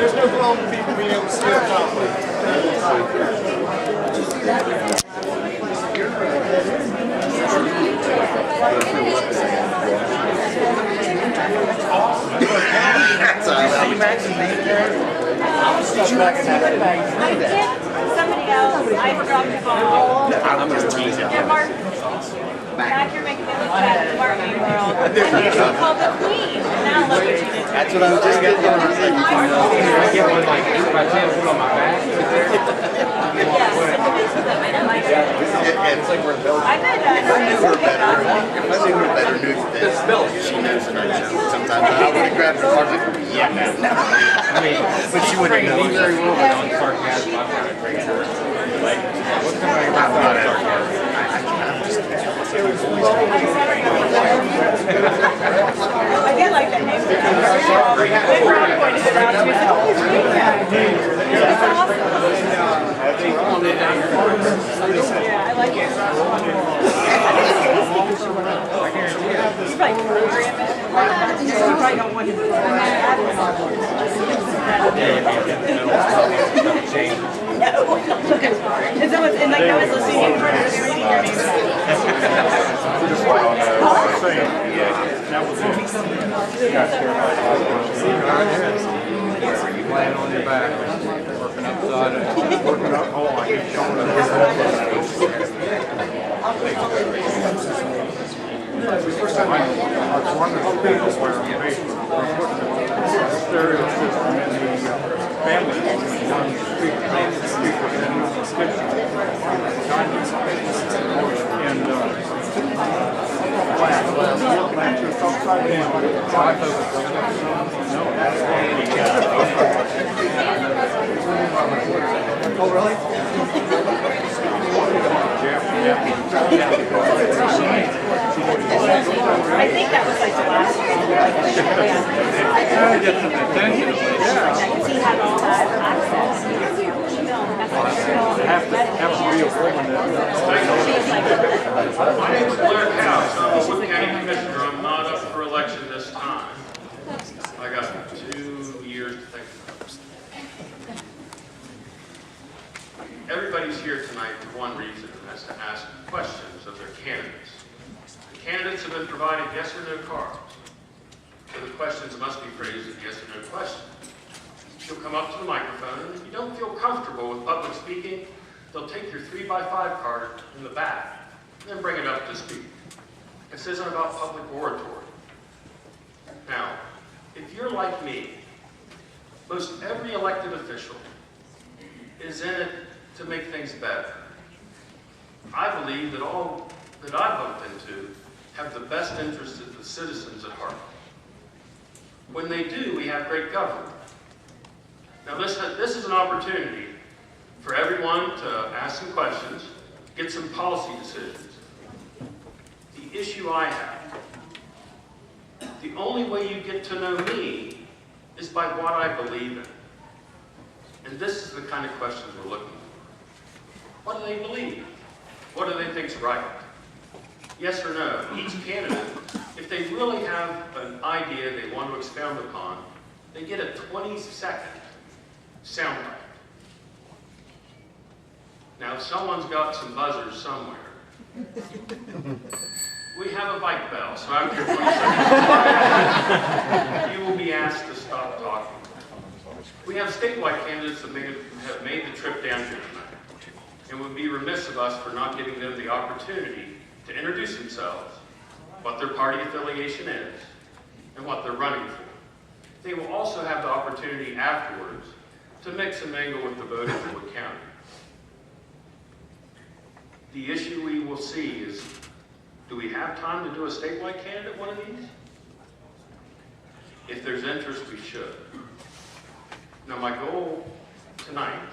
there's no problem with people being able to see it properly. Somebody else, I dropped the ball. I'm just teasing. Yeah, Mark. Now you're making me look bad in the marketing world. And you should call the queen. Now look what you did. That's what I was just getting at. I get one like 8 by 10 put on my back. It's like we're building. I bet that. If I knew her better, knew that she knows that I know. Sometimes I would have grabbed her heart like, yeah, I mean, but she wouldn't know. me very well on sarcasm. I'm not a great word. Like, what's somebody about sarcasm? I get like that name. When Rob pointed it out to me, I said, oh, it's really bad. It's awesome. Yeah, I like it. You probably program it. You probably don't want him to and so it's, and like I was listening in front of the reading your name. You laying on your back, working upside down, working up. Oh, I keep showing it. First time I was one of the people where I'm putting the stereo system in the family on the street, in the kitchen, and looking at you upside down. Oh, really? I think that was like the last one. Because he had all that access. Have to be a woman My name is Blair House. I'm a Wood County Commissioner. I'm not up for election this time. I got 2 years to think about it. Everybody's here tonight for one reason, and that's to ask questions of their candidates. The candidates have been provided yes or no cards, so the questions must be phrased as yes or no questions. You'll come up to the microphone, and if you don't feel comfortable with public speaking, they'll take your 3x5 card in the back and then bring it up to speak. This isn't about public oratory. Now, if you're like me, most every elected official is in it to make things better. I believe that all that I bumped into have the best interests of the citizens at heart. When they do, we have great government. Now this is an opportunity for everyone to ask some questions, get some policy decisions. The issue I have, the only way you get to know me is by what I believe in. And this is the kind of questions we're looking for. What do they believe? What do they think's right? Yes or no? Each candidate, if they really have an idea they want to expound upon, they get a 20-second soundbite. Now, if someone's got some buzzers somewhere, we have a bike bell, so after 20 seconds, you will be asked to stop talking. We have statewide candidates that have made the trip down here tonight, and would be remiss of us for not giving them the opportunity to introduce themselves, what their party affiliation is, and what they're running for. They will also have the opportunity afterwards to mix and mingle with the voters in Wood County. The issue we will see is, do we have time to do a statewide candidate one of these? If there's interest, we should. Now, my goal tonight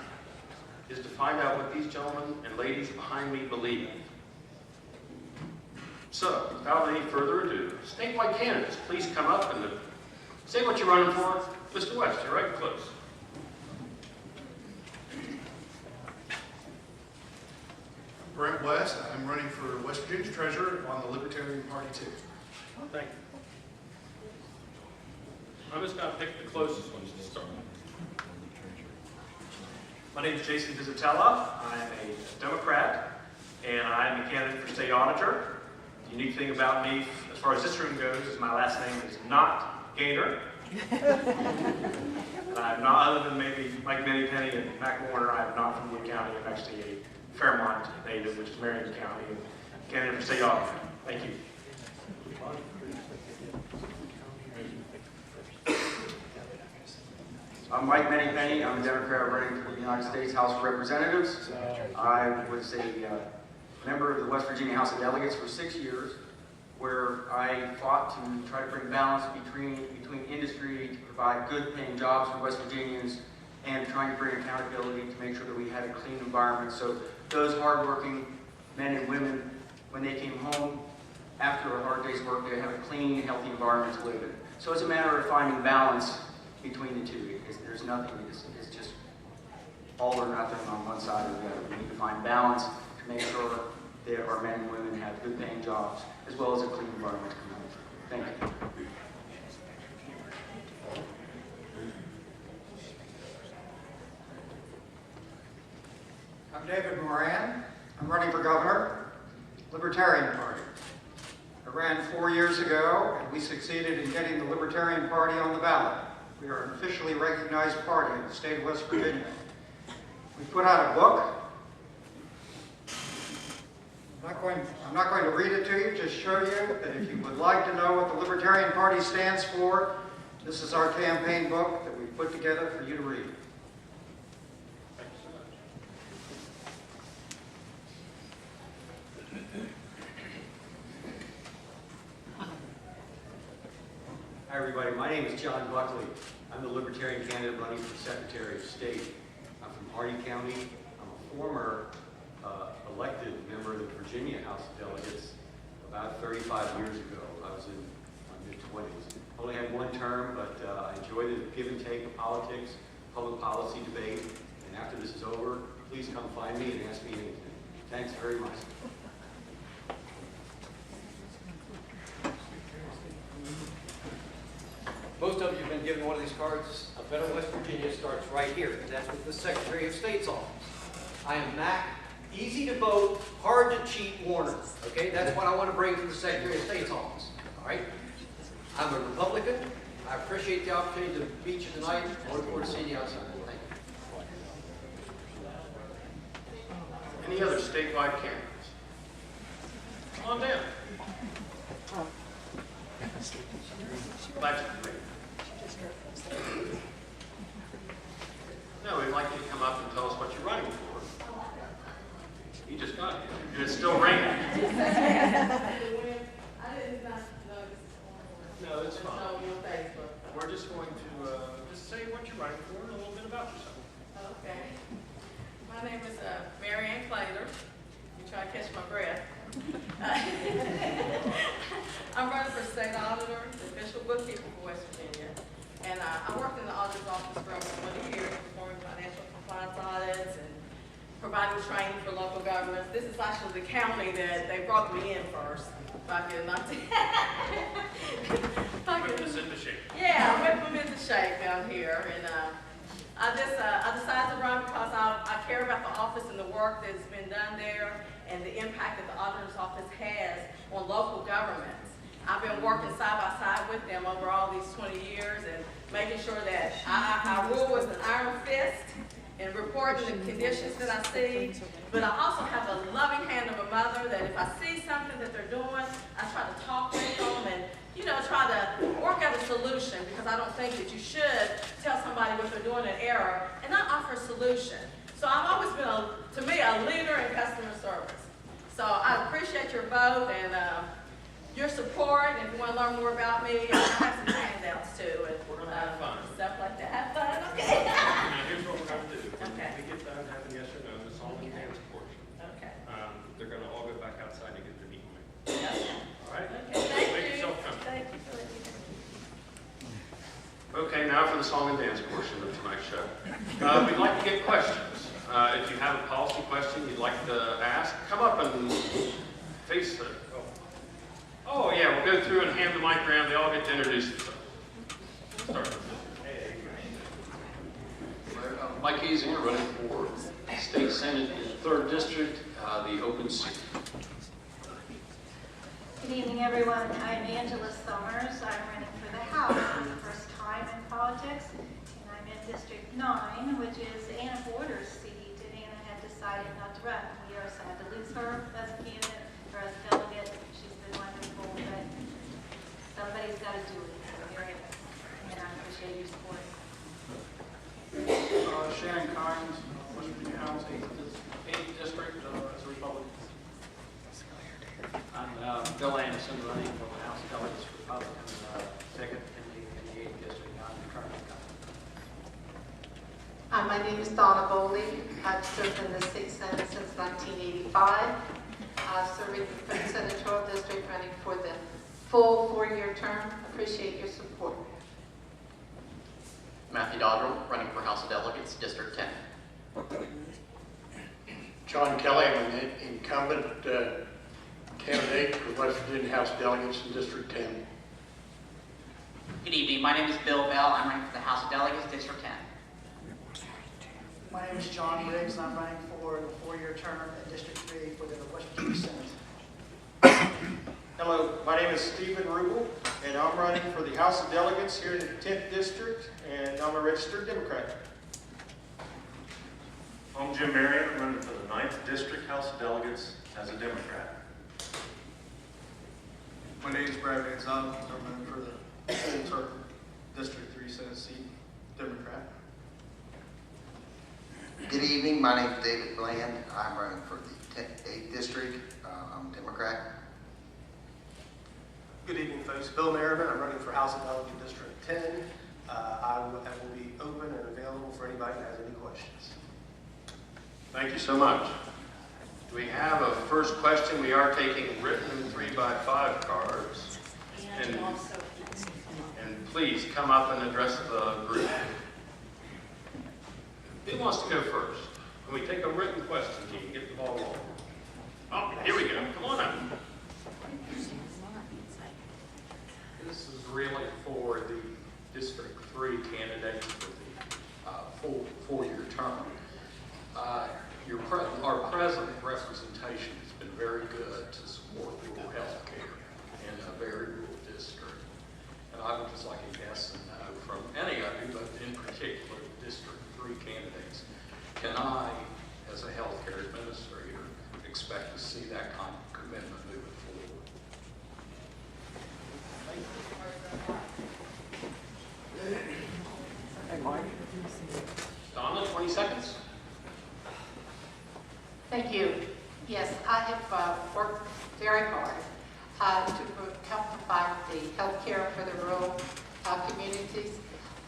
is to find out what these gentlemen and ladies behind me believe. So, without any further ado, statewide candidates, please come up and say what you're running for. Mr. West, you're right close. Brent West. I'm running for West Virginia Treasurer on the Libertarian Party too. Thank you. I'm just going to pick the closest ones to start. My name is Jason Visitella. I'm a Democrat, and I'm a candidate for state auditor. The unique thing about me, as far as this room goes, is my last name is not Gator. And I'm not, other than maybe Mike Penny and Mac Warner, I'm not from Wood County. I'm actually a Fairmont native, which is Marion County, and candidate for state auditor. Thank you. I'm Mike Penny. I'm a Democrat running for the United States House of Representatives. I was a member of the West Virginia House of Delegates for 6 years, where I fought to try to bring balance between industry to provide good paying jobs for West Virginians and trying to bring accountability to make sure that we had a clean environment so those hardworking men and women, when they came home after a hard day's work, they have a clean and healthy environment to live in. So it's a matter of finding balance between the two. There's nothing, it's just all or nothing on one side or the other. We need to find balance to make sure that our men and women have good paying jobs as well as a clean environment to come home to. Thank you. I'm David Moran. I'm running for governor, Libertarian Party. I ran 4 years ago, and we succeeded in getting the Libertarian Party on the ballot. We are an officially recognized party in the state of West Virginia. We put out a book. I'm not going to read it to you, just show you that if you would like to know what the Libertarian Party stands for, this is our campaign book that we put together for you to read. Hi everybody, my name is John Buckley. I'm the Libertarian candidate running for Secretary of State. I'm from Hardy County. I'm a former elected member of the Virginia House of Delegates about 35 years ago. I was in my mid-20s. Only had one term, but I enjoy the give and take of politics, public policy debate, and after this is over, please come find me and ask me anything. Thanks very much. Most of you have been given one of these cards. A better West Virginia starts right here. That's with the Secretary of State's office. I am Mac, easy to vote, hard to cheat Warner. Okay, that's what I want to bring to the Secretary of State's office. All right? I'm a Republican. I appreciate the opportunity to meet you tonight. I look forward to seeing you outside. Thank you. Any other statewide candidates? Come on down. Glad you could make it. No, we'd like you to come up and tell us what you're running for. You just got here. And it's still raining. No, it's fine. We're just going to just say what you're running for and a little bit about yourself. Okay. My name is Mary Ann Claytor. You try to catch my breath. I'm running for state auditor, the official bookkeeper for West Virginia. And I worked in the auditor's office for almost 20 years, performing financial compliance audits and providing training for local governments. This is actually the county that they brought me in first. If I could not Whip us into shape. Yeah, whip them into shape down here. And I decided to run because I care about the office and the work that's been done there and the impact that the auditor's office has on local governments. I've been working side by side with them over all these 20 years and making sure that I rule with an iron fist and reporting the conditions that I see. But I also have a loving hand of a mother that if I see something that they're doing, I try to talk with them and, you know, try to work out a solution, because I don't think that you should tell somebody what they're doing in error and not offer a solution. So I've always been, to me, a leader in customer service. So I appreciate your vote and your support. And if you want to learn more about me, I have some handouts too. And, We're going to have fun. Stuff like that. Have fun, okay. Now, here's what we're going to do. Okay. When we get done having yes or no, the song and dance portion. Okay. They're going to all go back outside to get their meat on. Okay. All right? Okay, thank Make you. yourself comfortable. Thank you for letting me. Okay, now for the song and dance portion of tonight's show. We'd like to get questions. If you have a policy question you'd like to ask, come up and face the... Oh yeah, we'll go through and hand the mic around. They all get to introduce themselves. Start with this. Well, Mike Easinger, running for State Senate in the 3rd District, the open seat. Good evening, everyone. I'm Angela Summers. I'm running for the House for the first time in politics, and I'm in District 9, which is Anna Border's seat, and Anna had decided not to run. We are sad to lose her as a candidate or as a delegate. She's been wonderful, but somebody's got to do it. So here it is, and I appreciate your support. Shannon Kynes, West Virginia House, 8th District, as a Republican. I'm Bill Anderson, running for the House Delegates Republican, 2nd in the 8th District. I'm currently My name is Donna Bowley. I've served in the state Senate since 1985. Serving for the senatorial district, running for the full 4-year term. Appreciate your support. Matthew Dodrell, running for House of Delegates, District 10. John Kelly, I'm an incumbent candidate for West Virginia House Delegates in District 10. Good evening. My name is Bill Bell. I'm running for the House of Delegates, District 10. My name is John Riggs. I'm running for the 4-year term in District 3 for the West Virginia Senate. Hello, my name is Stephen Rubel, and I'm running for the House of Delegates here in the 10th District, and I'm a registered Democrat. I'm Jim Marion. I'm running for the 9th District House of Delegates as a Democrat. My name is Brad Van Zon. I'm running for the full term District 3 Senate seat, Democrat. Good evening. My name is David Bland. I'm running for the 8th District. I'm a Democrat. Good evening, folks. Bill Merriman. I'm running for House of Delegates District 10. I will be open and available for anybody that has any questions. Thank you so much. Do we have a first question? We are taking written 3x5 cards. And please come up and address the group. Who wants to go first? Can we take a written question? You can get the ball rolling. Oh, here we go. Come on up. This is really for the District 3 candidate for the full 4-year term. Our present representation has been very good to support rural health care in a very rural district. And I would just like a yes and no from any of you, but in particular the District 3 candidates. Can I, as a health care administrator, expect to see that kind of commitment moving forward? Hey, Mike. Donna, 20 seconds. Thank you. Yes, I have worked very hard to help provide the health care for the rural communities.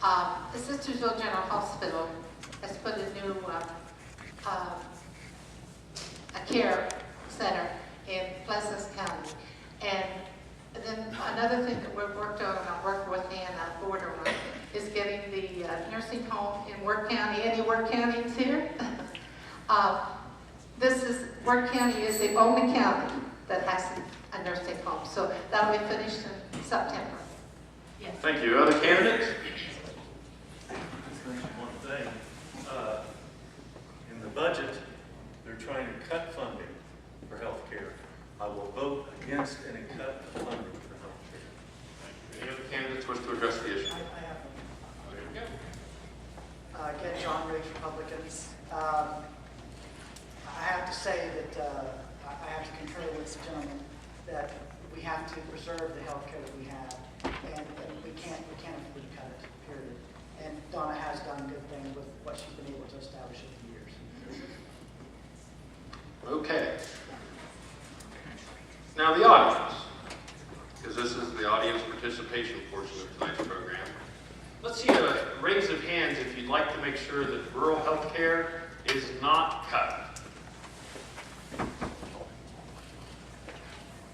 The Sistersville General Hospital has put a new a care center in Pleasant County. And then another thing that we've worked on, and I worked with Anna Border on, is getting the nursing home in Worth County. Any Worth counties here? Worth County is the only county that has a nursing home. So that'll be finished in September. Yes. Thank you. Other candidates? One thing, in the budget, they're trying to cut funding for health care. I will vote against any cut of funding for health care. Any other candidates wish to address the issue? I have There we go. again, John Riggs, Republicans. I have to say that I have to concur with the gentleman that we have to preserve the health care that we have, and we can't afford to cut it, period. And Donna has done good things with what she's been able to establish over the years. Okay. Now the audience, because this is the audience participation portion of tonight's program. Let's see a raise of hands if you'd like to make sure that rural health care is not cut.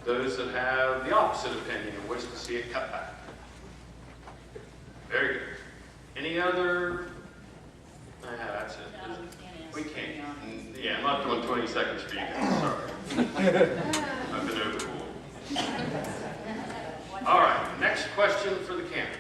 Those that have the opposite opinion and wish to see it cut back. Very good. Any other? That's it. We can't. Yeah, I'm not doing 20 seconds for you guys. Sorry. I've been overruled. All right. Next question for the candidate.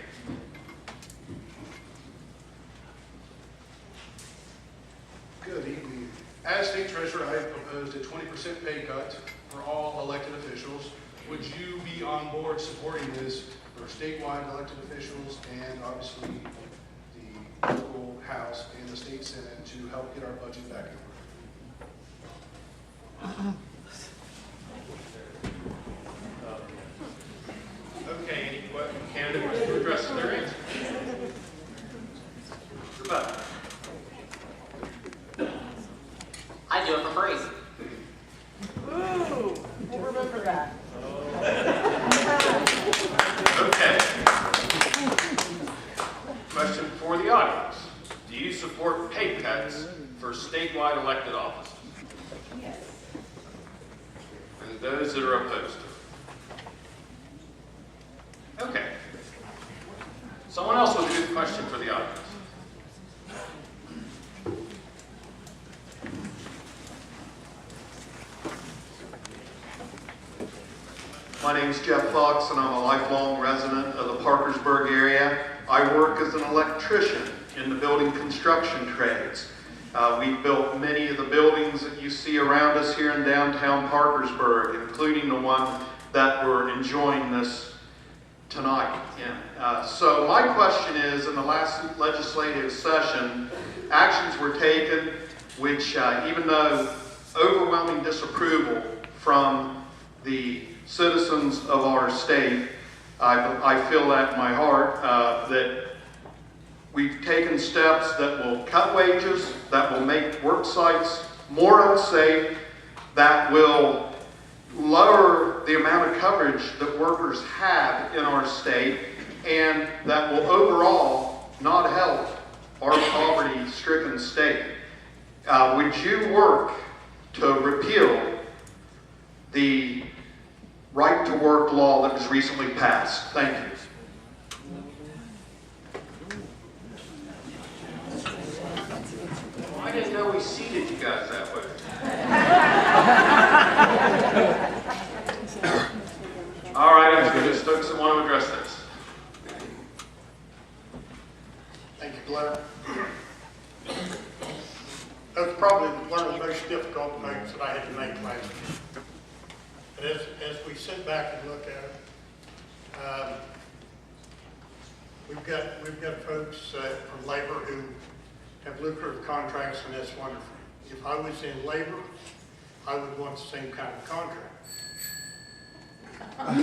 Good evening. As state treasurer, I have proposed a 20% pay cut for all elected officials. Would you be on board supporting this for statewide elected officials and obviously the local House and the state Senate to help get our budget back in order? Okay, any candidate wants to address their answer? Rebecca. I do it for free. Ooh, we'll remember that. Okay. Question for the audience. Do you support pay cuts for statewide elected offices? Yes. And those that are opposed to it? Okay. Someone else with a good question for the audience. My name is Jeff Fox, and I'm a lifelong resident of the Parkersburg area. I work as an electrician in the building construction trades. We've built many of the buildings that you see around us here in downtown Parkersburg, including the one that we're enjoying this tonight in. So my question is, in the last legislative session, actions were taken which, even though overwhelming disapproval from the citizens of our state, I feel that in my heart, that we've taken steps that will cut wages, that will make work sites more unsafe, that will lower the amount of coverage that workers have in our state, and that will overall not help our poverty-stricken state. Would you work to repeal the right-to-work law that was recently passed? Thank you. Well, I didn't know we seated you guys that way. All right, I'm going to just folks that want to address this. Thank you, Glenn. That's probably one of the most difficult moves that I had to make last year. But as we sit back and look at it, we've got folks from labor who have lucrative contracts, and that's wonderful. If I was in labor, I would want the same kind of contract. I'm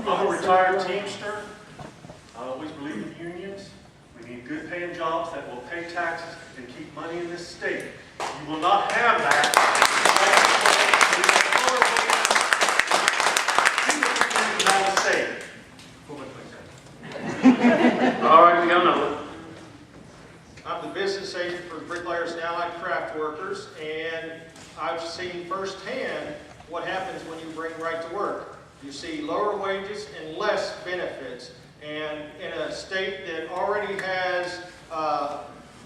a retired Teamster. I always believe in unions. We need good paying jobs that will pay taxes and keep money in this state. You will not have that. All right, we got another one. I'm the business agent for Bricklayers and Allied Craft Workers, and I've seen firsthand what happens when you bring right to work. You see lower wages and less benefits. And in a state that already has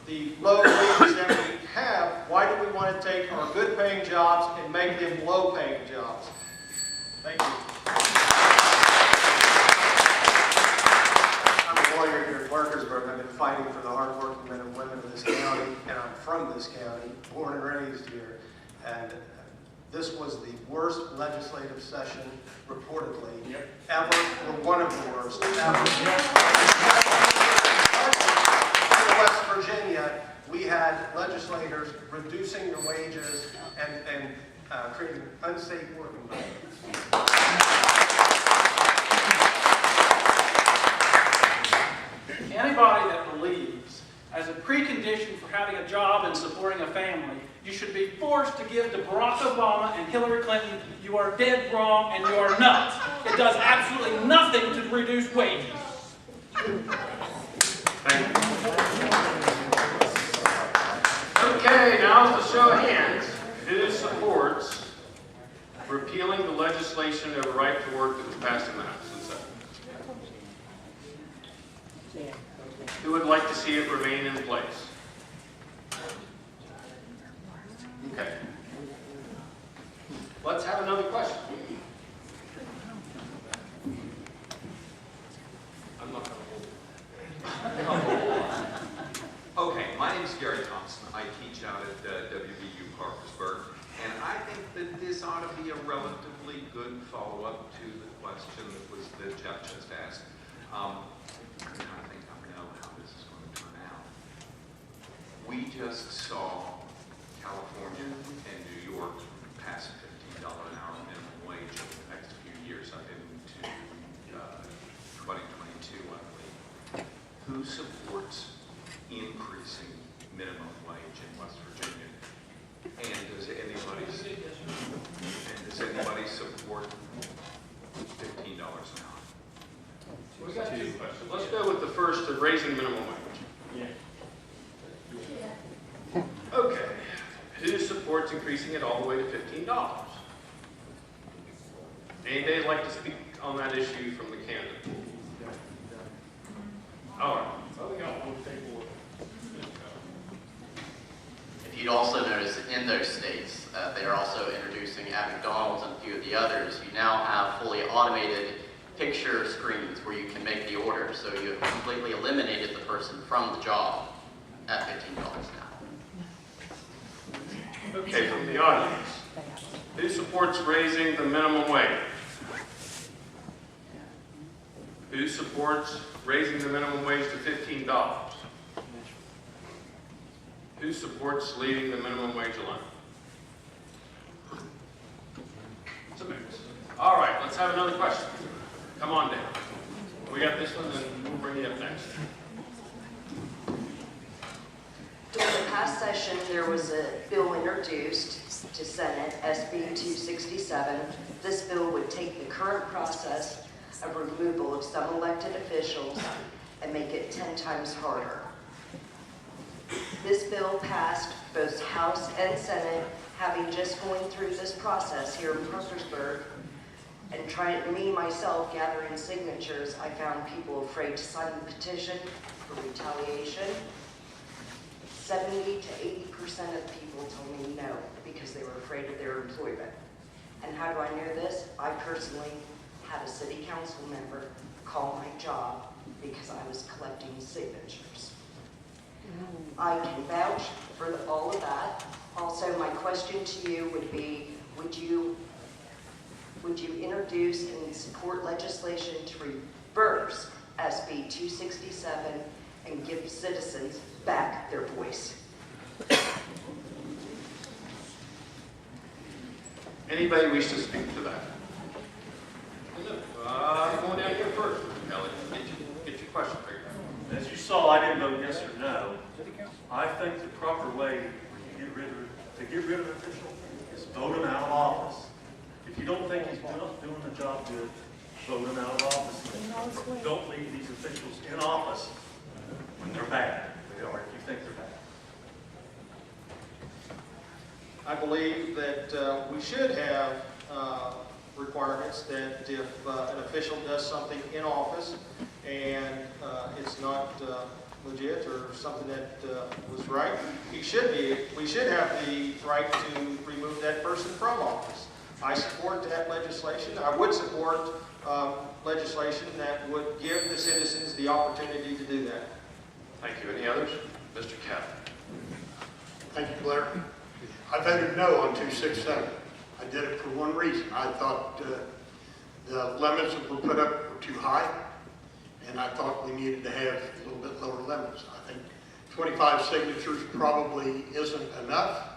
the low wages that we have, why do we want to take our good paying jobs and make them low paying jobs? Thank you. I'm a lawyer here in Parkersburg. I've been fighting for the hardworking men and women of this county, and I'm from this county, born and raised here. And this was the worst legislative session, reportedly, ever, or one of the worst ever. In West Virginia, we had legislators reducing the wages and creating unsafe work environments. Anybody that believes, as a precondition for having a job and supporting a family, you should be forced to give to Barack Obama and Hillary Clinton, you are dead wrong and you are nuts. It does absolutely nothing to reduce wages. Thank you. Okay, now it's a show of hands. Who supports repealing the legislation over right to work that was passed in the House and Senate? Who would like to see it remain in place? Okay. Let's have another question. follow-up to the question that Jeff just asked. I'm trying to think I know how this is going to turn out. We just saw California and New York pass $15 an hour minimum wage over the next few years. I've been to 2022, I believe. Who supports increasing minimum wage in West Virginia? And does anybody support $15 an hour? We got two questions. Let's go with the first of raising minimum wage. Yeah. Okay. Who supports increasing it all the way to $15? Anybody like to speak on that issue from the candidate? All right. If you'd also notice in those states, they are also introducing at McDonald's and a few of the others, you now have fully automated picture screens where you can make the order. So you have completely eliminated the person from the job at $15 an hour. Okay, from the audience. Who supports raising the minimum wage? Who supports raising the minimum wage to $15? Who supports leaving the minimum wage alone? It's a mix. All right, let's have another question. Come on down. We got this one, and we'll bring you up next. During the past session, there was a bill introduced to Senate, SB 267. This bill would take the current process of removal of some elected officials and make it 10 times harder. This bill passed both House and Senate, having just going through this process here in Parkersburg and me, myself, gathering signatures, I found people afraid to sign the petition for retaliation. 70 to 80% of people told me no because they were afraid of their employment. And how do I know this? I personally had a city council member call my job because I was collecting signatures. I can vouch for all of that. Also, my question to you would be, would you introduce and support legislation to reverse SB 267 and give citizens back their voice? Anybody wish to speak to that? Going down here first, Kelly. Get your question figured out. As you saw, I didn't vote yes or no. I think the proper way to get rid of an official is vote him out of office. If you don't think he's doing the job good, vote him out of office. Don't leave these officials in office when they're bad, or if you think they're bad. I believe that we should have requirements that if an official does something in office and it's not legit or something that was right, we should have the right to remove that person from office. I support that legislation. I would support legislation that would give the citizens the opportunity to do that. Thank you. Any others? Mr. Kelly. Thank you, Blair. I voted no on 267. I did it for one reason. I thought the limits that were put up were too high, and I thought we needed to have a little bit lower limits. I think 25 signatures probably isn't enough,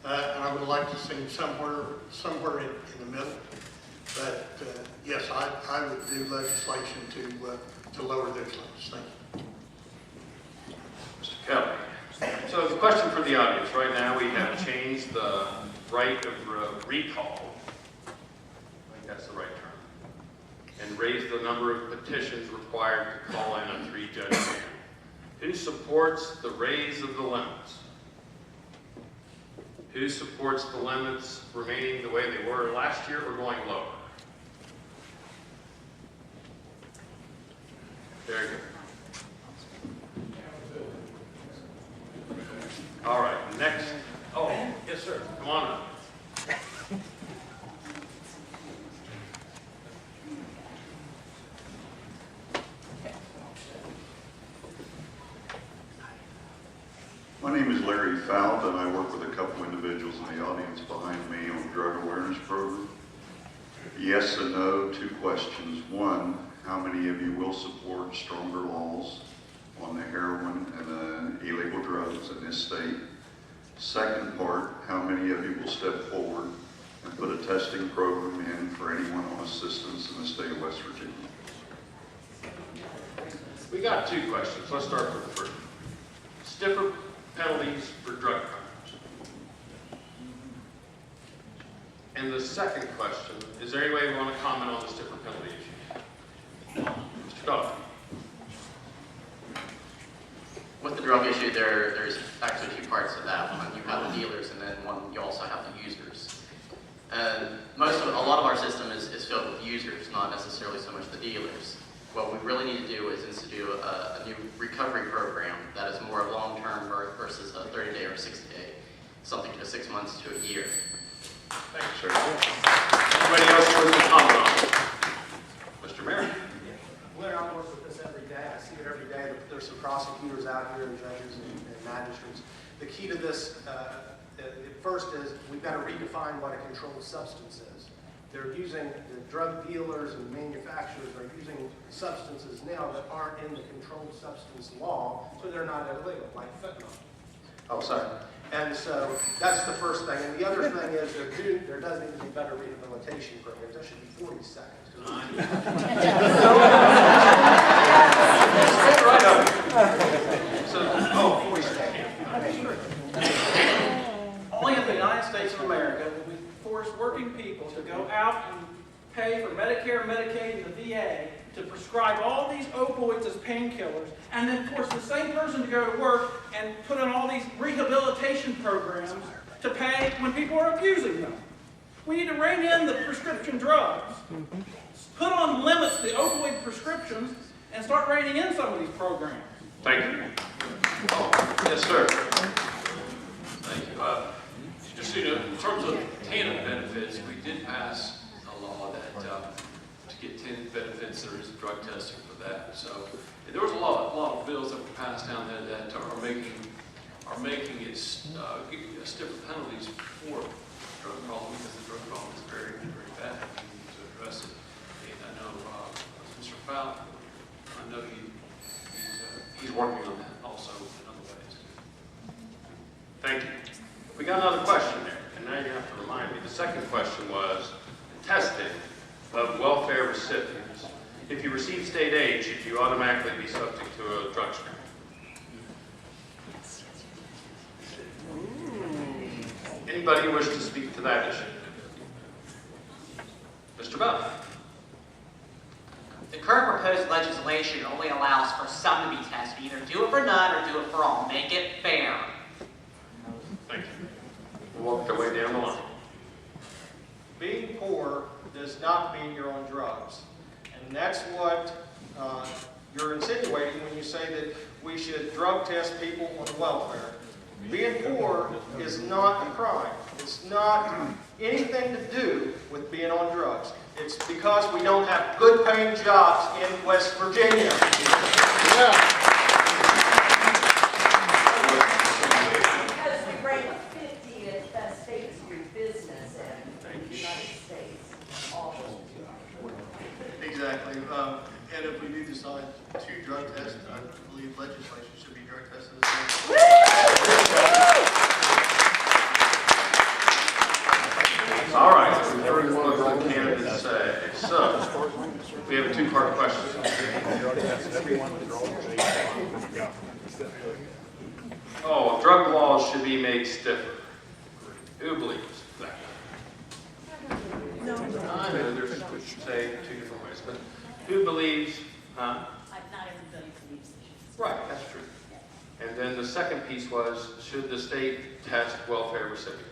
and I would like to see somewhere in the middle. But yes, I would do legislation to lower those limits. Thank you. Mr. Kelly. So the question for the audience, right now we have changed the right of recall, I think that's the right term, and raised the number of petitions required to call in a 3-judge panel. Who supports the raise of the limits? Who supports the limits remaining the way they were last year or going lower? Very good. All right, next. Oh, yes, sir. Come on up. My name is Larry Fout, and I work with a couple individuals in the audience behind me on the drug awareness program. Yes and no, 2 questions. One, how many of you will support stronger laws on the heroin and the illegal drugs in this state? Second part, how many of you will step forward and put a testing program in for anyone on assistance in the state of West Virginia? We got 2 questions. Let's start with the first. Stiffer penalties for drug crimes. And the second question, is there any way you want to comment on the stiffer penalty issue? Mr. Dawson. With the drug issue, there's actually 2 parts to that. One, you have the dealers, and then one, you also have the users. And a lot of our system is filled with users, not necessarily so much the dealers. What we really need to do is institute a new recovery program that is more long-term versus a 30-day or 60-day, something to 6 months to a year. Thank you, sir. Anybody else want to comment on it? Mr. Mayor? Well, I work with this every day. I see it every day. There's some prosecutors out here and judges and magistrates. The key to this, first is we've got to redefine what a controlled substance is. They're using, the drug dealers and manufacturers are using substances now that aren't in the controlled substance law, so they're not illegal, like fentanyl. Oh, sorry. And so that's the first thing. And the other thing is there does need to be better rehabilitation programs. That should be 40 seconds. Right up. So, 40 seconds. Only in the United States of America will we force working people to go out and pay for Medicare, Medicaid, and the VA to prescribe all these opioids as painkillers, and then force the same person to go to work and put in all these rehabilitation programs to pay when people are abusing them. We need to rein in the prescription drugs, put on limits to the opioid prescriptions, and start reining in some of these programs. Thank you. Yes, sir. Thank you. Just so you know, in terms of TANF benefits, we did pass a law that to get TANF benefits, there is drug testing for that. So there was a lot of bills that were passed down there that are making it stiffer penalties for drug problem, because the drug problem is very, very bad. We need to address it. And I know Mr. Fowler, I know he's working on that also in other ways. Thank you. We got another question there, and now you have to remind me. The second question was testing of welfare recipients. If you receive state aid, should you automatically be subject to a drug screen? Anybody wish to speak to that issue? Mr. Bell. The current proposed legislation only allows for some to be tested. Either do it for none or do it for all. Make it fair. Thank you. We'll walk our way down the line. Being poor does not mean you're on drugs. And that's what you're insinuating when you say that we should drug test people on welfare. Being poor is not a crime. It's not anything to do with being on drugs. It's because we don't have good paying jobs in West Virginia. Yeah. Because we rank 50th best states to do business in the United States. Awful. Exactly. And if we do decide to drug test, I believe legislation should be drug tested as well. All right, we've heard what the candidates say. So, we have a 2-part question. Oh, drug laws should be made stiffer. Who believes that? I know there's, say, 2 different ways, but who believes, huh? Not everybody believes this. Right, that's true. And then the second piece was, should the state test welfare recipients?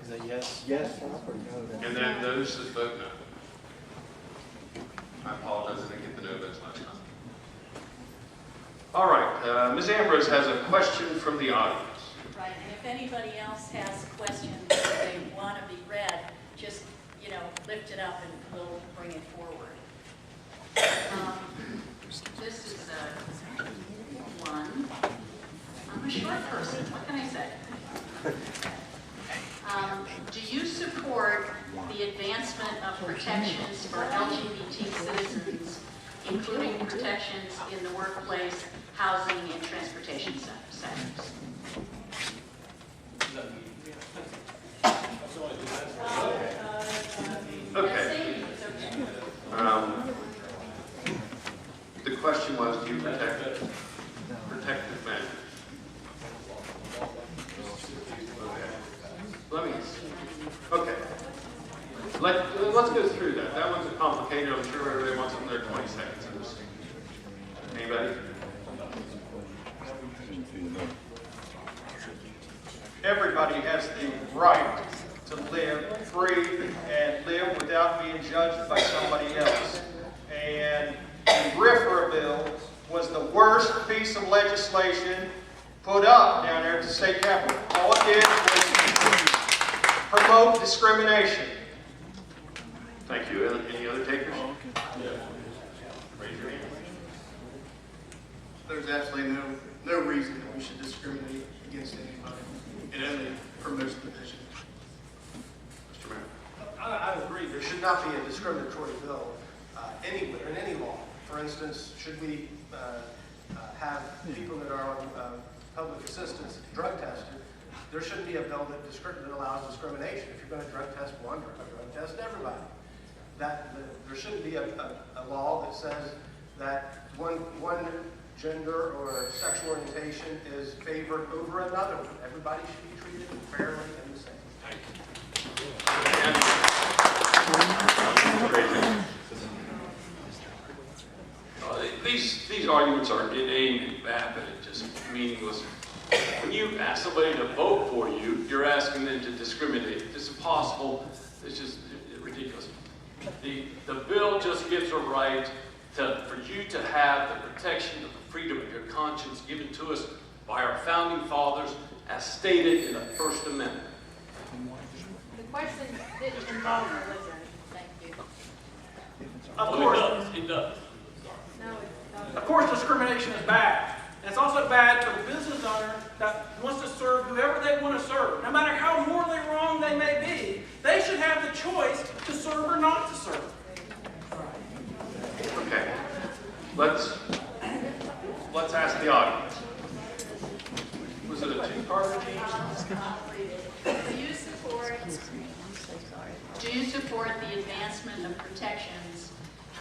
Is that yes? Yes. And then those that vote no. I apologize, I didn't get the no votes last time. All right, Ms. Ambrose has a question from the audience. Right, and if anybody else has questions that they want to be read, just, lift it up and we'll bring it forward. This is one. I'm a short person, what can I say? Do you support the advanced advancement of protections for LGBT citizens, including protections in the workplace, housing, and transportation sectors. Okay. The question was, do you protect the men? Okay. Let's go through that. That one's complicated. I'm sure everybody wants them there 20 seconds. Anybody? Everybody has the right to live free and live without being judged by somebody else. And the RFRA bill was the worst piece of legislation put up down there at the state capitol. All it did was promote discrimination. Thank you. Any other takers? Raise your hand. There's absolutely no reason that we should discriminate against anybody. It only promotes division. Mr. Mayor. I agree. There should not be a discriminatory bill anywhere, in any law. For instance, should we have people that are on public assistance drug tested, there shouldn't be a bill that allows discrimination. If you're going to drug test one, you're going to drug test everybody. There shouldn't be a law that says that one gender or sexual orientation is favored over another one. Everybody should be treated fairly and the same. These arguments are inane and vapid and just meaningless. When you ask somebody to vote for you, you're asking them to discriminate. It's impossible. It's just ridiculous. The bill just gives a right for you to have the protection of the freedom of your conscience given to us by our founding fathers as stated in the First Amendment. The question didn't involve religion. Thank you. Of course. It does. No, Of course, discrimination is bad. And it's also bad for the business owner that wants to serve whoever they want to serve. No matter how morally wrong they may be, they should have the choice to serve or not to serve. Okay. Let's ask the audience. Was it a two-parter? Do you support the advancement of protections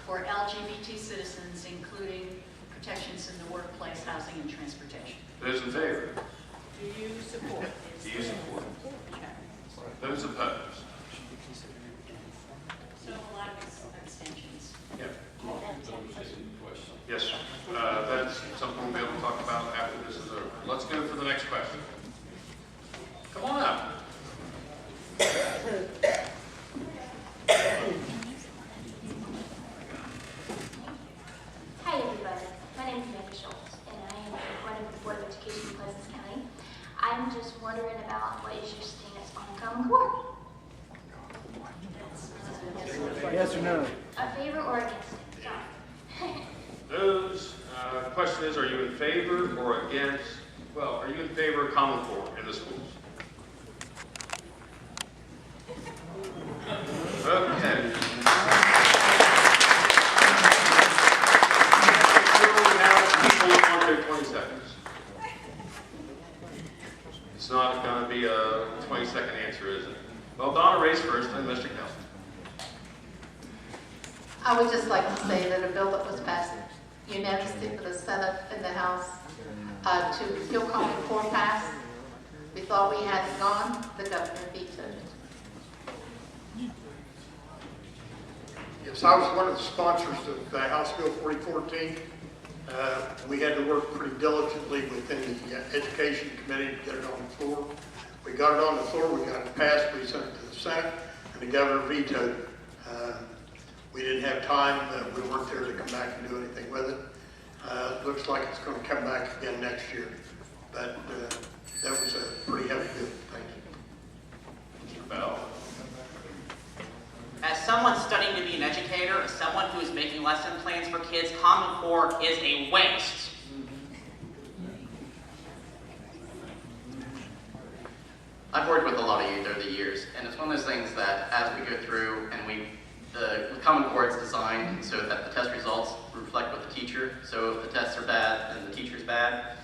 for LGBT citizens, including protections in the workplace, housing, and transportation? Those in favor? Do you support? Do you support? Those opposed? So a lot of abstentions. Yeah. Yes, sir. That's something we'll be able to talk about after this is over. Let's go for the next question. Come on up. Hi everybody, my name is Amanda Schultz and I am running for the Board of Education in Pleasant County. I'm just wondering about what is your stance on Common Core? Yes or no? A favor or against it? Sorry. Those, question is, are you in favor or against, well, are you in favor of Common Core in the schools? Okay. Now, people want 20 seconds. It's not going to be a 20-second answer, is it? Well, Donna raised first, and Mr. Kelsey. I would just like to say that a bill that was passed unanimously for the Senate and the House to repeal Common Core passed. We thought we had it gone. The governor vetoed it. Yes, I was one of the sponsors of House Bill 4014. We had to work pretty diligently within the Education Committee to get it on the floor. We got it on the floor, we got it passed, we sent it to the Senate, and the governor vetoed it. We didn't have time, we weren't there to come back and do anything with it. Looks like it's going to come back again next year. But that was a pretty heavy bill. Thank you. Mr. Bell. As someone studying to be an educator, as someone who is making lesson plans for kids, Common Core is a waste. I've worked with a lot of youth over the years, and it's one of those things that as we go through and the Common Core is designed so that the test results reflect what the teacher, so if the tests are bad, then the teacher's bad.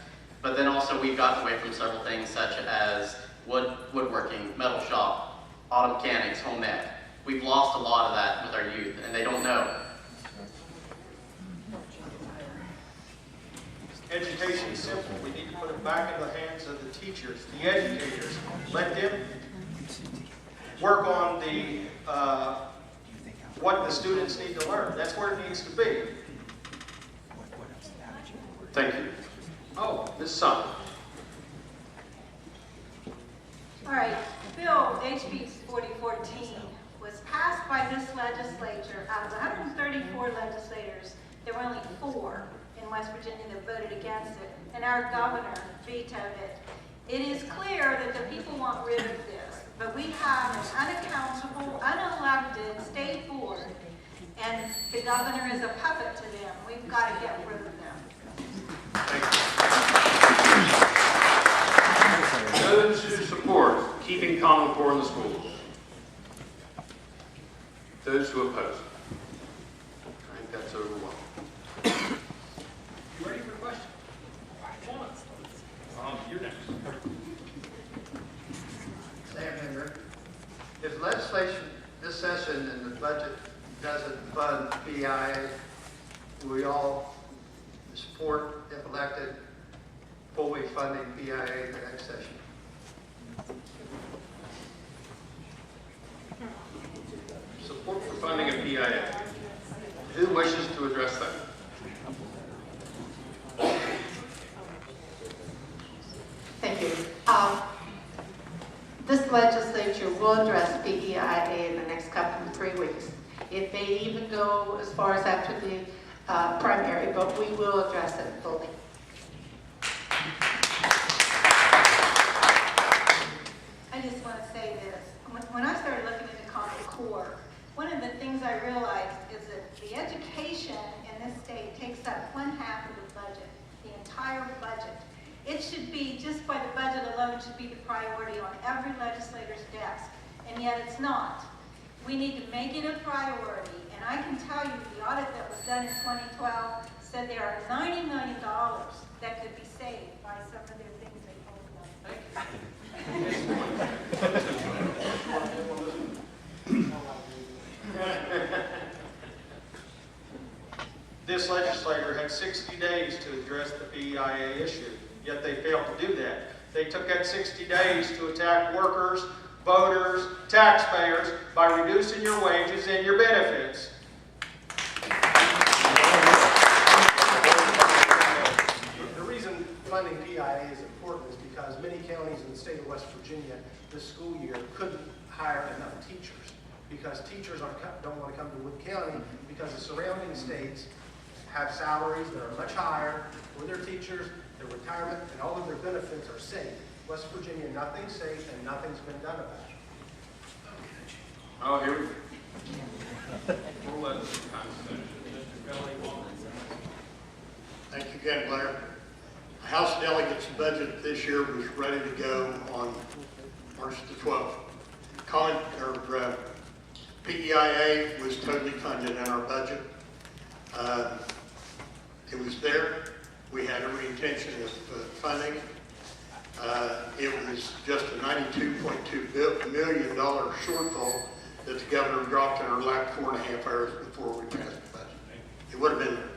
But then also we've gotten away from several things such as woodworking, metal shop, auto mechanics, home ec. We've lost a lot of that with our youth, and they don't know. Education is simple. We need to put it back in the hands of the teachers, the educators. Let them work on the what the students need to learn. That's where it needs to be. Thank you. Oh, Ms. Sun. All right, Bill HB 4014 was passed by this legislature. Out of 134 legislators, there were only 4 in West Virginia that voted against it, and our governor vetoed it. It is clear that the people want rid of this, but we have an unaccountable, unelected state board, and the governor is a puppet to them. We've got to get rid of them. Those who support keeping Common Core in the schools. Those who oppose. I think that's overwhelming. You ready for the question? Come on. You're next. Sam Henry. If legislation this session and the budget doesn't fund PIA, we all support, if elected, fully funding PIA the next session. Support for funding of PIA. Who wishes to address that? Thank you. This legislature will address PEIA in the next couple of 3 weeks. It may even go as far as after the primary, but we will address it fully. I just want to say this. When I started looking into Common Core, one of the things I realized is that the education in this state takes up 1/2 of the budget, the entire budget. It should be, just by the budget alone, it should be the priority on every legislator's desk, and yet it's not. We need to make it a priority, and I can tell you the audit that was done in 2012 said there are $90 million that could be saved by some of their things they told us. This legislator had 60 days to address the PEIA issue, yet they failed to do that. They took that 60 days to attack workers, voters, taxpayers by reducing your wages and your benefits. The reason funding PIA is important is because many counties in the state of West Virginia this school year couldn't hire enough teachers because teachers don't want to come to Wood County because the surrounding states have salaries that are much higher for their teachers, their retirement, and all of their benefits are safe. West Virginia, nothing's safe and nothing's been done about it. Oh, here we go. We'll let this conversation. Mr. Kelly. Thank you again, Blair. The House of Delegates budget this year was ready to go on March the 12th. PEIA was totally funded in our budget. It was there. We had every intention of funding. It was just a $92.2 million shortfall that the governor dropped in our lap 4.5 hours before we passed the budget. It would have been there.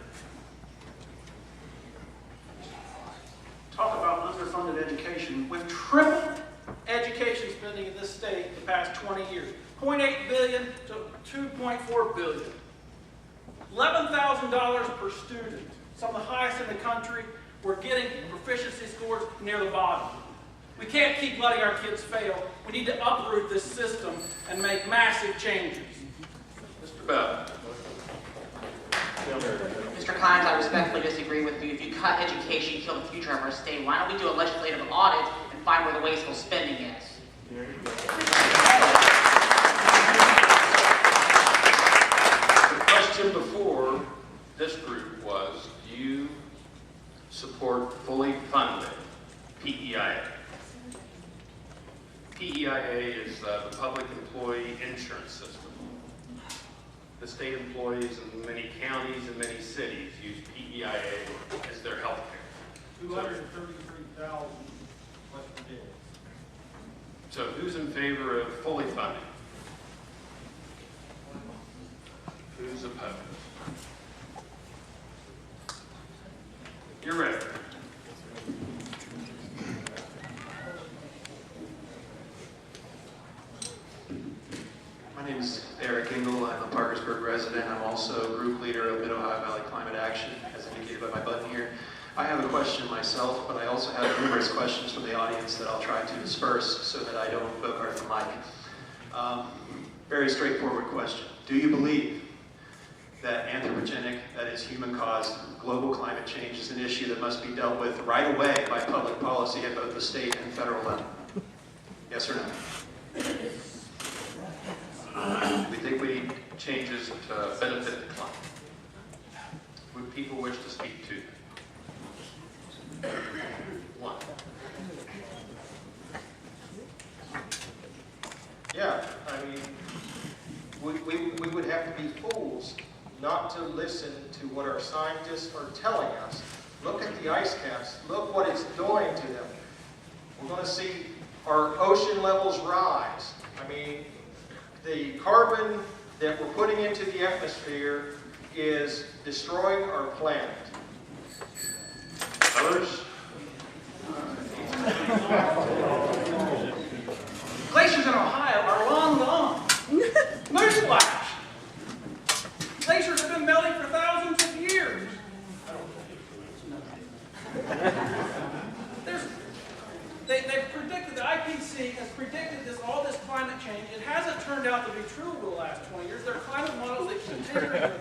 Talk about underfunded education. We've tripled education spending in this state the past 20 years. $0.8 billion to $2.4 billion. $11,000 per student. Some of the highest in the country. We're getting proficiency scores near the bottom. We can't keep letting our kids fail. We need to uproot this system and make massive changes. Mr. Bell. Mr. Kynes, I respectfully disagree with you. If you cut education, kill the future of our state. Why don't we do a legislative audit and find where the wasteful spending is? The question before this group was, do you support fully funding PEIA? PEIA is the Public Employee Insurance System. The state employees in many counties and many cities use PEIA as their health care. 233,000 West Virginia. So who's in favor of fully funding? Who's opposed? You're ready. My name is Eric Engel. I'm a Parkersburg resident. I'm also group leader of Mid-Ohio Valley Climate Action, as indicated by my button here. I have a question myself, but I also have numerous questions from the audience that I'll try to disperse so that I don't bogart the mic. Very straightforward question. Do you believe that anthropogenic, that is human-caused, global climate change is an issue that must be dealt with right away by public policy at both the state and federal level? Yes or no? We think we need changes to benefit the climate. Would people wish to speak to them? One. Yeah, I mean, we would have to be fools not to listen to what our scientists are telling us. Look at the ice caps. Look what it's doing to them. We're going to see our ocean levels rise. I mean, the carbon that we're putting into the atmosphere is destroying our planet. Others? Glaciers in Ohio are long gone. Newsflash! Glaciers have been melting for thousands of years. They've predicted, the IPC has predicted all this climate change. It hasn't turned out to be true over the last 20 years. There are climate models that keep tinkering with them.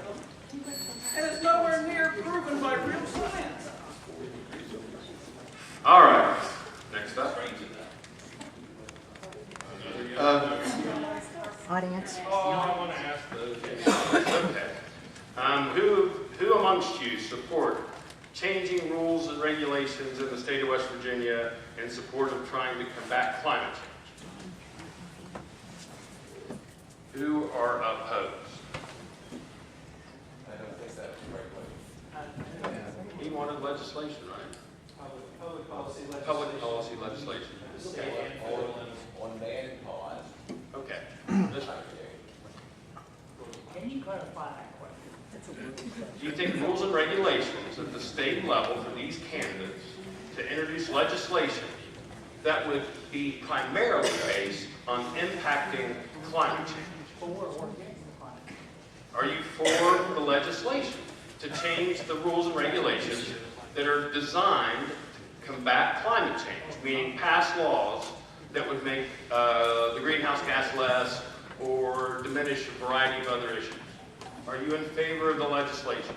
And it's nowhere near proven by real science. All right. Next up. Audience. Oh, I want to ask those. Okay. Who amongst you support changing rules and regulations in the state of West Virginia in support of trying to combat climate change? Who are opposed? I don't think that's the right way. He wanted legislation, right? Public policy legislation. Public policy legislation. On man pause. Okay. Can you clarify that question? Do you think rules and regulations at the state level for these candidates to introduce legislation that would be primarily based on impacting climate change? Are you for the legislation to change the rules and regulations that are designed to combat climate change, meaning pass laws that would make the greenhouse gas less or diminish a variety of other issues? Are you in favor of the legislation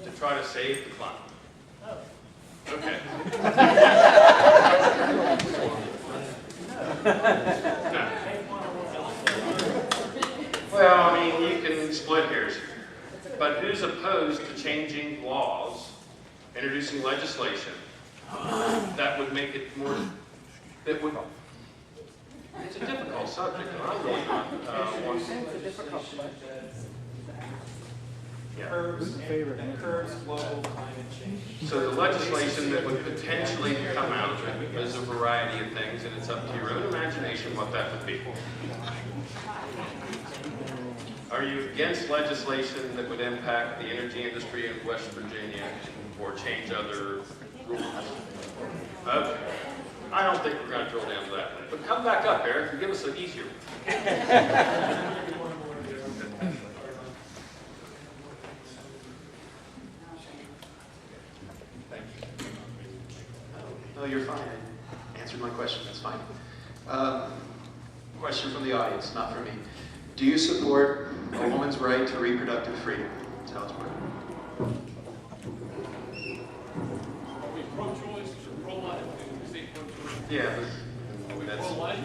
to try to save the climate? Okay. No. Well, I mean, you can split hairs here. But who's opposed to changing laws, introducing legislation that would make it more, that would, it's a difficult subject, and I'm really not one. Curbs global climate change. So the legislation that would potentially come out of it is a variety of things, and it's up to your own imagination what that would be. Are you against legislation that would impact the energy industry in West Virginia or change other rules? Okay. I don't think we're going to drill down to that one. But come back up, Eric, and give us an easier one. No, you're fine. I answered my question. That's fine. Question from the audience, not from me. Do you support a woman's right to reproductive freedom? That's how it's worded. Are we pro-choice or pro-life? We say pro-choice. Yeah, Are we that's... pro-life?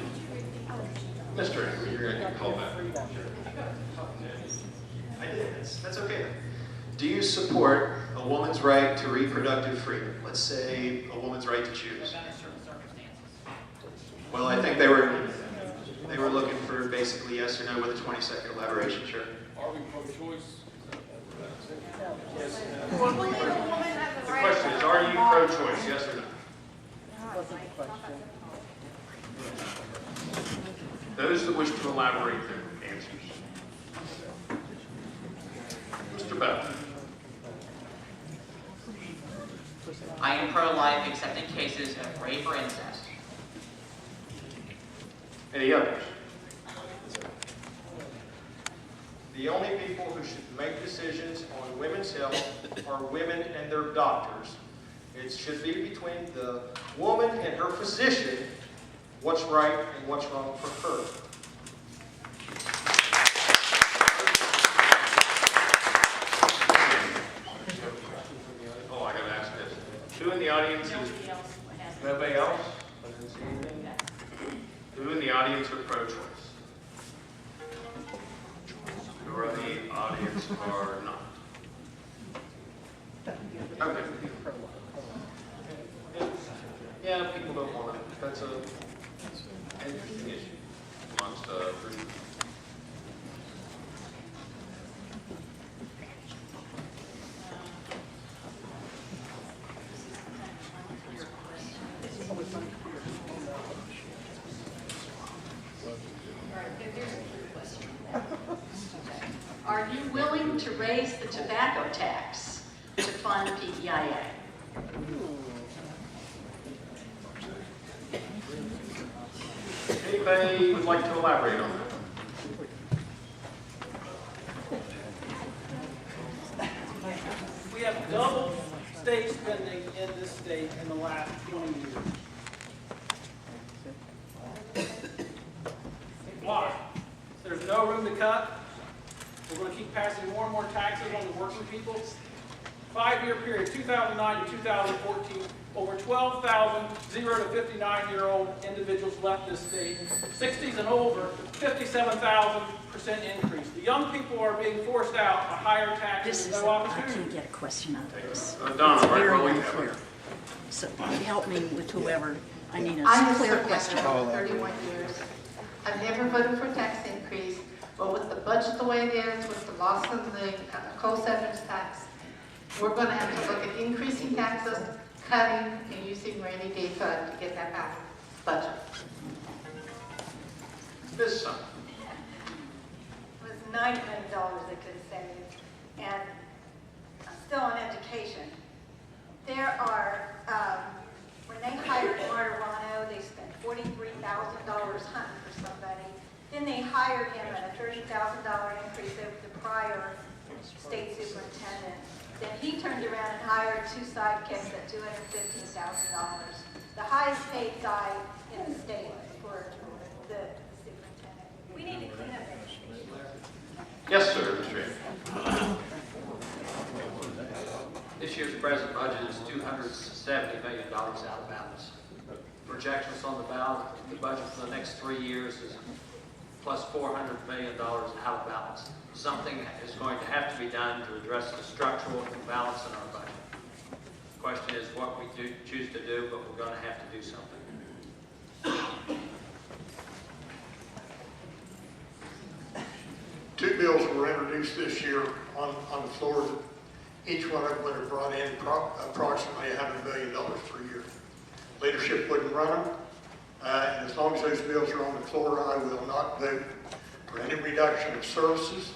Mr. Henry, you're going to get called back. I did. That's okay. Do you support a woman's right to reproductive freedom? Let's say a woman's right to choose. Well, I think they were looking for basically yes or no with a 20-second elaboration, sure. Are we pro-choice? Yes. We believe a woman has a The right. question is, are you pro-choice, yes or no? Those that wish to elaborate their answers. Mr. Bell. I am pro-life except in cases of rape or incest. Any others? The only people who should make decisions on women's health are women and their doctors. It should be between the woman and her physician what's right and what's wrong for her. Oh, I gotta ask this. Who in the audience is... Nobody else? I didn't see anything. Who in the audience are pro-choice? Who are the audience are not? Okay. Yeah, people don't want it. That's an interesting issue amongst a group. Are you willing to raise the tobacco tax to fund PEIA? Anybody would like to elaborate on that? We have doubled state spending in this state in the last 20 years. Why? There's no room to cut. We're going to keep passing more and more taxes on the working people. 5-year period, 2009 to 2014, over 12,000 0 to 59-year-old individuals left this state. 60s and over, 57,000% increase. The young people are being forced out by higher taxes and no I opportunity. can't get a question out of this. Donna, It's right, very well, we have unclear. So help me with whoever. I need a I'm a clear civil question. for 31 years. I've never voted for a tax increase, but with the budget the way it is, with the loss of the co-severance tax, we're going to have to look at increasing taxes, cutting, and using rainy day fund to get that back budget. Ms. Sun. It was $9 million they could have saved. And still on education, there are, when they hired Martirano, they spent $43,000 hunting for somebody. Then they hired him at a $30,000 increase over the prior state superintendent. Then he turned around and hired 2 sidekicks at $215,000. The highest paid guy in the state for the superintendent. We need to clean up that issue. Yes, sir, Mr. Andrews. This year's present budget is $270 million out of balance. Projections on the budget for the next 3 years is plus $400 million out of balance. Something is going to have to be done to address the structural imbalance in our budget. The question is what we choose to do, but we're going to have to do something. 2 bills were introduced this year on the floor. Each one of them would have brought in approximately $100 million per year. Leadership wouldn't run them. And as long as those bills are on the floor, I will not vote for any reduction of services,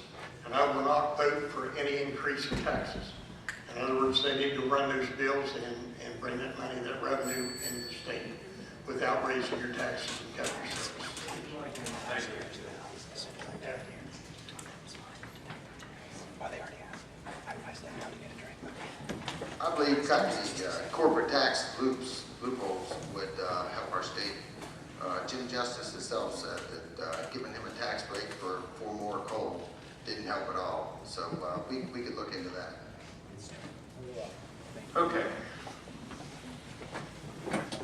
and I will not vote for any increase in taxes. In other words, they need to run those bills and bring that money, that revenue into the state without raising your taxes and cutting your services. Thank you. I believe cutting the corporate tax loopholes would help our state. Jim Justice himself said that giving him a tax break for more coal didn't help at all. So we could look into that. Okay.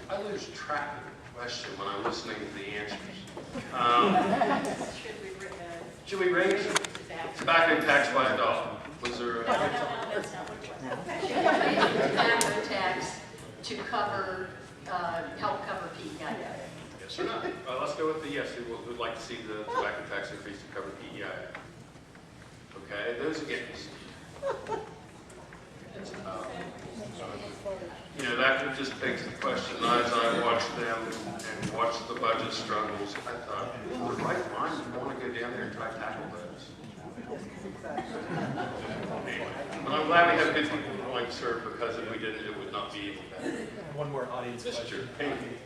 I lose track of the question when I'm listening to the answers. Should we raise tobacco tax by $1? Was there a... Tobacco tax to cover, help cover PEIA. Yes, Yes or no? Let's go with the yes. Who would like to see the tobacco tax increase to cover PEI? Okay, those against. You know, that just begs the question. As I watched them and watched the budget struggles, I thought, the right line, you want to go down there and try to tackle those. But I'm glad we have good people willing to serve, because if we didn't, it would not be able to. One more audience question. Thank you.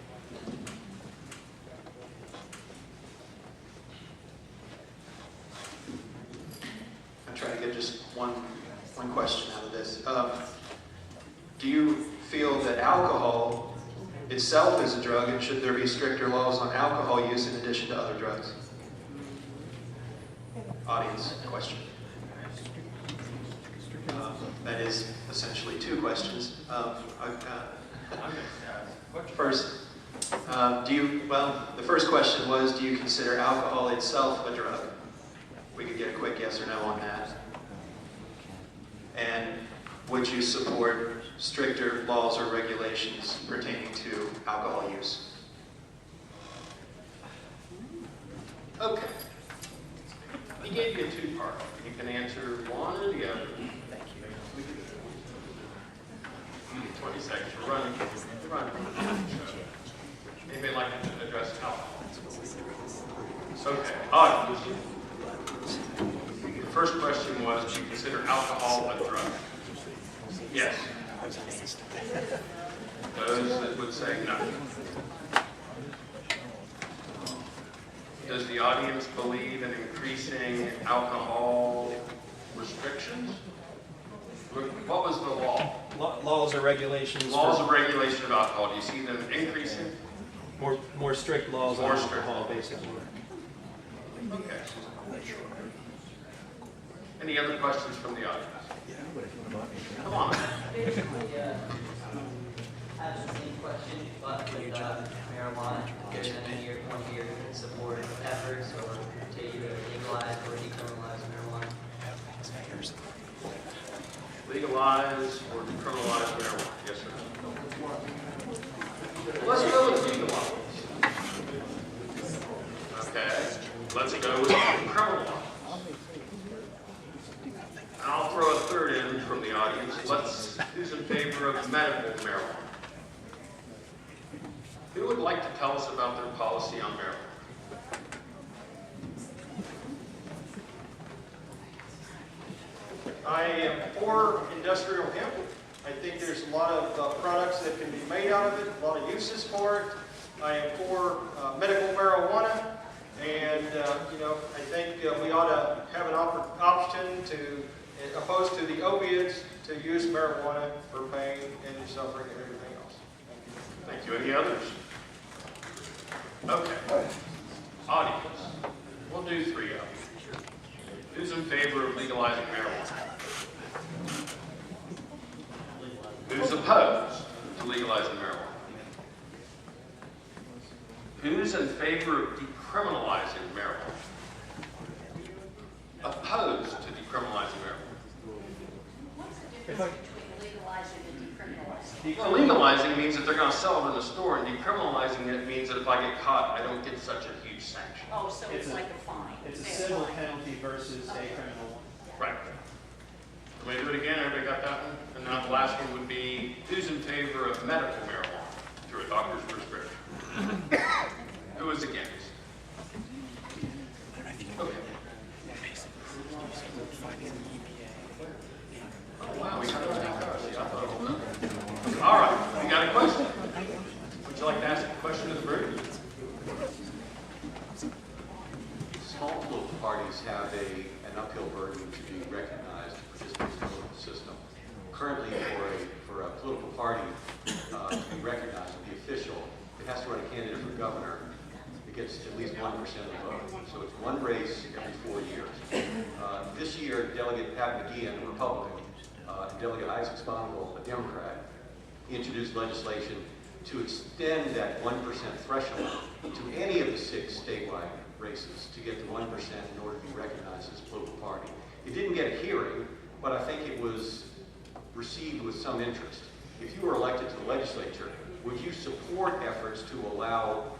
I'm trying to get just one question out of this. Do you feel that alcohol itself is a drug, and should there be stricter laws on alcohol use in addition to other drugs? Audience question. That is essentially two questions. First, the first question was, do you consider alcohol itself a drug? We could get a quick yes or no on that. And would you support stricter laws or regulations pertaining to alcohol use? Okay. He gave you a two-part. You can answer one or the other. Thank you. You get 20 seconds. We're running. Anybody like to address alcohol? Okay. The first question was, do you consider alcohol a drug? Yes. Those that would say no. Does the audience believe in increasing alcohol restrictions? What was the law? Laws or regulations. Laws of regulation of alcohol. Do you see them increasing? More strict laws on alcohol, basically. Okay. Any other questions from the audience? Come on. I have the same question, but with marijuana, given that one year in support efforts or to either legalize or decriminalize marijuana. Legalize or decriminalize marijuana? Yes or no? Let's go with legalize. Okay. Let's go with decriminalize. And I'll throw a third in from the audience. Who's in favor of medical marijuana? Who would like to tell us about their policy on marijuana? I am for industrial hemp. I think there's a lot of products that can be made out of it, a lot of uses for it. I am for medical marijuana, and I think we ought to have an option to, opposed to the opiates, to use marijuana for pain and suffering and everything else. Thank you. Any others? Okay. Audience. We'll do three of them. Who's in favor of legalizing marijuana? Who's opposed to legalizing marijuana? Who's in favor of decriminalizing marijuana? Opposed to decriminalizing marijuana? What's the difference between legalizing and decriminalizing? Well, legalizing means that they're going to sell it in the store, and decriminalizing it means that if I get caught, I don't get such a huge sanction. Oh, so it's like a fine. It's a civil penalty versus a criminal one. Right. Let me do it again. Everybody got that one? And now the last one would be, who's in favor of medical marijuana through a doctor's prescription? Who is against? Okay. Oh, wow, we got those down. All right, we got a question. Would you like to ask a question to the group? Small political parties have an uphill burden to be recognized to participate in the political system. Currently, for a political party to be recognized and be official, it has to run a candidate for governor. It gets at least 1% of the vote. So it's one race every 4 years. This year, Delegate Pat McGeehan, a Republican, and Delegate Isaac Sponville, a Democrat, introduced legislation to extend that 1% threshold to any of the 6 statewide races to get to 1% in order to be recognized as a political party. It didn't get a hearing, but I think it was received with some interest. If you were elected to the legislature, would you support efforts to allow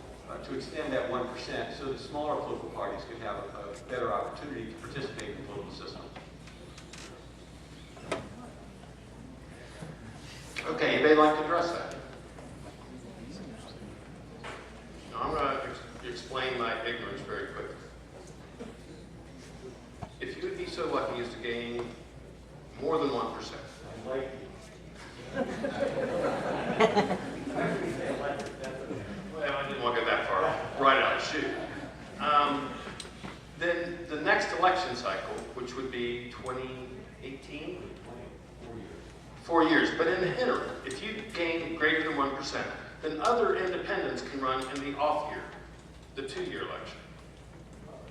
to extend that 1% so that smaller political parties could have a better opportunity to participate in the political system. Okay, anybody like to address that? Now, I'm going to explain my ignorance very quickly. If you would be so lucky as to gain more than 1%. Well, I didn't want to go that far right out of the chute. Then the next election cycle, which would be 2018? 4 years. But in the interim, if you gain greater than 1%, then other independents can run in the off year, the 2-year election.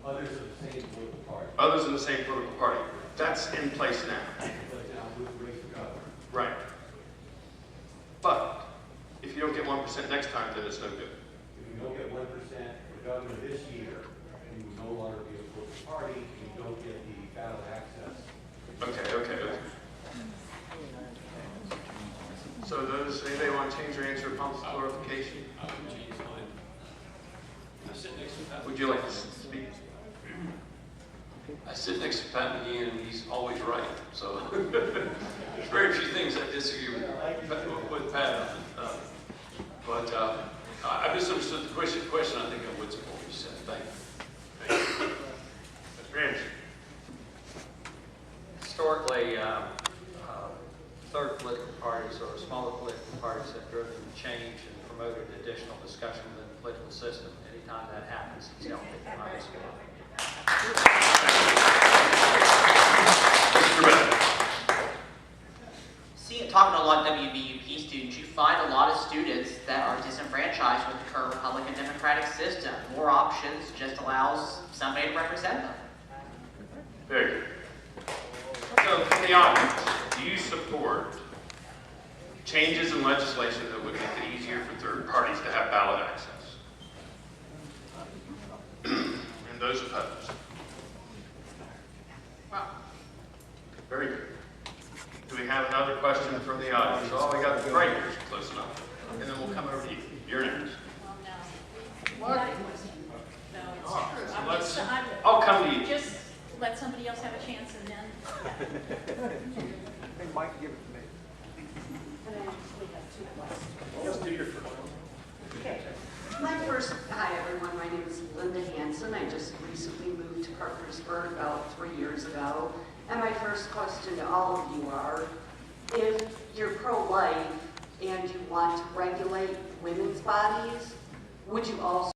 Others of the same political party. Others in the same political party. That's in place now. Right. But if you don't get 1% next time, then it's no good. If you don't get 1% for governor this year, you will no longer be a political party, you don't get the ballot access. Okay. So anybody want to change their answer upon clarification? I would change mine. I sit next to Pat. Would you like to speak? I sit next to Pat McGee, and he's always right. So there's very few things I disagree with Pat on. But I misunderstood the question. I think I would support what you said. Thank you. Mr. Anderson. Historically, third political parties or smaller political parties have driven change and promoted additional discussion within the political system. Anytime that happens, it's healthy in my experience. Talking to a lot of WVUP students, you find a lot of students that are disenfranchised with the current Republican Democratic system. More options just allows somebody to represent them. Very good. So, from the audience, do you support changes in legislation that would make it easier for third parties to have ballot access? And those opposed? Wow. Very good. Do we have another question from the audience? Oh, we got right here, close enough. And then we'll come over to you. You're next. What? All right, so I'll come to you. Just let somebody else have a chance and then. I think Mike give it to me. Let's do your first one. Okay. Hi everyone, my name is Linda Hansen. I just recently moved to Parkersburg about 3 years ago. And my first question to all of you are, if you're pro-life and you want to regulate women's bodies, would you also